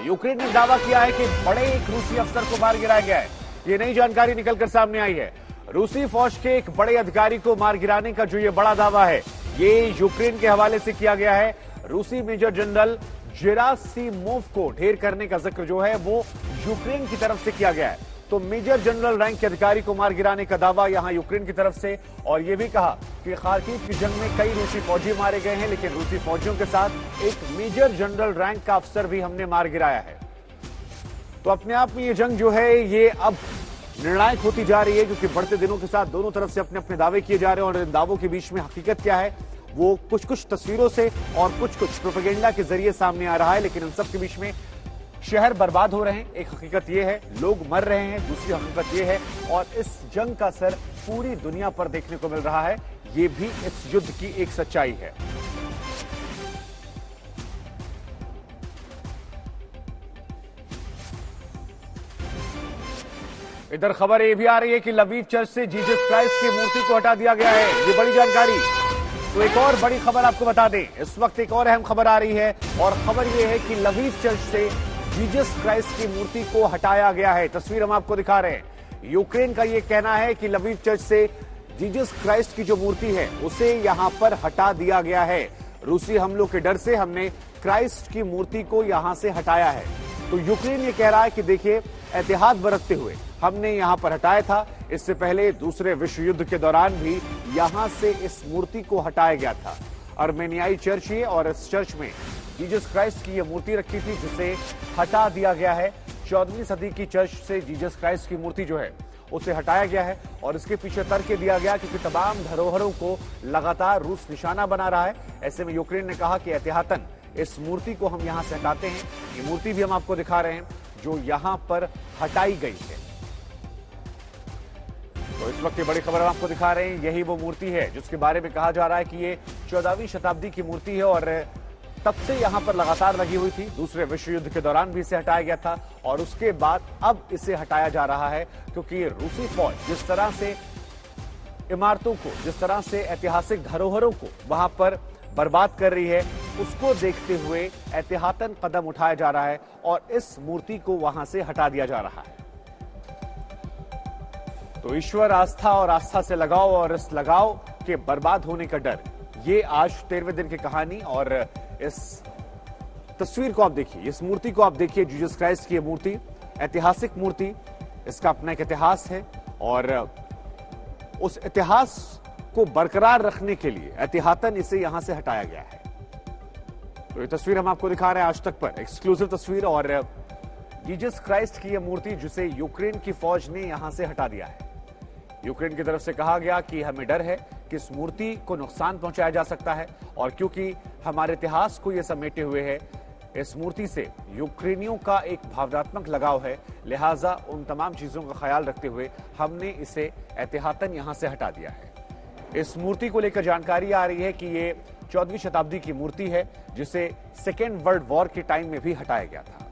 Ukraine ने दावा किया है कि बड़े एक रूसी अफसर को मार गिराया गया है। ये नई जानकारी निकलकर सामने आई है। रूसी फौज के एक बड़े अधिकारी को मार गिराने का जो ये बड़ा दावा है, ये यूक्रेन के हवाले से किया गया है। रूसी मेजर जनरल जेरासिमोव को ढेर करने का जिक्र जो है वो यूक्रेन की तरफ से किया गया है। तो मेजर जनरल रैंक के अधिकारी को मार गिराने का दावा यहां यूक्रेन की तरफ से, और यह भी कहा कि खार्किव की जंग में कई रूसी फौजी मारे गए हैं, लेकिन रूसी फौजियों के साथ एक मेजर जनरल रैंक का अफसर भी हमने मार गिराया है। तो अपने आप में ये जंग जो है ये अब निर्णायक होती जा रही है, क्योंकि बढ़ते दिनों के साथ दोनों तरफ से अपने अपने दावे किए जा रहे हैं, और इन दावों के बीच में हकीकत क्या है वो कुछ कुछ तस्वीरों से और कुछ कुछ प्रोपेगेंडा के जरिए सामने आ रहा है। लेकिन इन सब के बीच में शहर बर्बाद हो रहे हैं, एक हकीकत यह है, लोग मर रहे हैं, दूसरी हकीकत यह है, और इस जंग का असर पूरी दुनिया पर देखने को मिल रहा है। यह भी इस युद्ध की एक सच्चाई है। इधर खबर यह भी आ रही है कि लवीव चर्च से जीसस क्राइस्ट की मूर्ति को हटा दिया गया है। ये बड़ी जानकारी। तो एक और बड़ी खबर आपको बता दें, इस वक्त एक और अहम खबर आ रही है, और खबर यह है कि लवीव चर्च से जीसस क्राइस्ट की मूर्ति को हटाया गया है। तस्वीर हम आपको दिखा रहे हैं। यूक्रेन का यह कहना है कि लवीव चर्च से जीसस क्राइस्ट की जो मूर्ति है उसे यहां पर हटा दिया गया है। रूसी हमलों के डर से हमने क्राइस्ट की मूर्ति को यहां से हटाया है। तो यूक्रेन ये कह रहा है कि देखिए, एहतियात बरतते हुए हमने यहां पर हटाया था। इससे पहले दूसरे विश्व युद्ध के दौरान भी यहां से इस मूर्ति को हटाया गया था। अर्मेनियाई चर्च ये, और इस चर्च में जीसस क्राइस्ट की यह मूर्ति रखी थी जिसे हटा दिया गया है। 14वीं सदी की चर्च से जीसस क्राइस्ट की मूर्ति जो है उसे हटाया गया है, और इसके पीछे तर्क दिया गया क्योंकि तमाम धरोहरों को लगातार रूस निशाना बना रहा है। ऐसे में यूक्रेन ने कहा कि एहतियातन इस मूर्ति को हम यहां से हटाते हैं। ये मूर्ति भी हम आपको दिखा रहे हैं जो यहां पर हटाई गई है। तो इस वक्त ये बड़ी खबर हम आपको दिखा रहे हैं, यही वो मूर्ति है जिसके बारे में कहा जा रहा है कि ये 14वीं शताब्दी की मूर्ति है, और तब से यहां पर लगातार लगी हुई थी। दूसरे विश्व युद्ध के दौरान भी इसे हटाया गया था, और उसके बाद अब इसे हटाया जा रहा है, क्योंकि रूसी फौज जिस तरह से इमारतों को, जिस तरह से ऐतिहासिक धरोहरों को वहां पर बर्बाद कर रही है, उसको देखते हुए एहतियातन कदम उठाया जा रहा है और इस मूर्ति को वहां से हटा दिया जा रहा है। तो ईश्वर, आस्था और आस्था से लगाव, और इस लगाव के बर्बाद होने का डर, ये आज 13वें दिन की कहानी। और इस तस्वीर को आप देखिए, इस मूर्ति को आप देखिए, जीसस क्राइस्ट की ये मूर्ति, ऐतिहासिक मूर्ति, इसका अपना एक इतिहास है, और उस इतिहास को बरकरार रखने के लिए एहतियातन इसे यहां से हटाया गया है। तो ये तस्वीर हम आपको दिखा रहे हैं आज तक पर, एक्सक्लूसिव तस्वीर, और जीसस क्राइस्ट की यह मूर्ति जिसे यूक्रेन की फौज ने यहां से हटा दिया है। यूक्रेन की तरफ से कहा गया कि हमें डर है कि इस मूर्ति को नुकसान पहुंचाया जा सकता है, और क्योंकि हमारे इतिहास को यह समेटे हुए है, इस मूर्ति से यूक्रेनियों का एक भावनात्मक लगाव है, लिहाजा उन तमाम चीजों का ख्याल रखते हुए हमने इसे एहतियातन यहां से हटा दिया है। इस मूर्ति को लेकर जानकारी आ रही है कि ये 14वीं शताब्दी की मूर्ति है, जिसे सेकेंड वर्ल्ड वॉर के टाइम में भी हटाया गया था।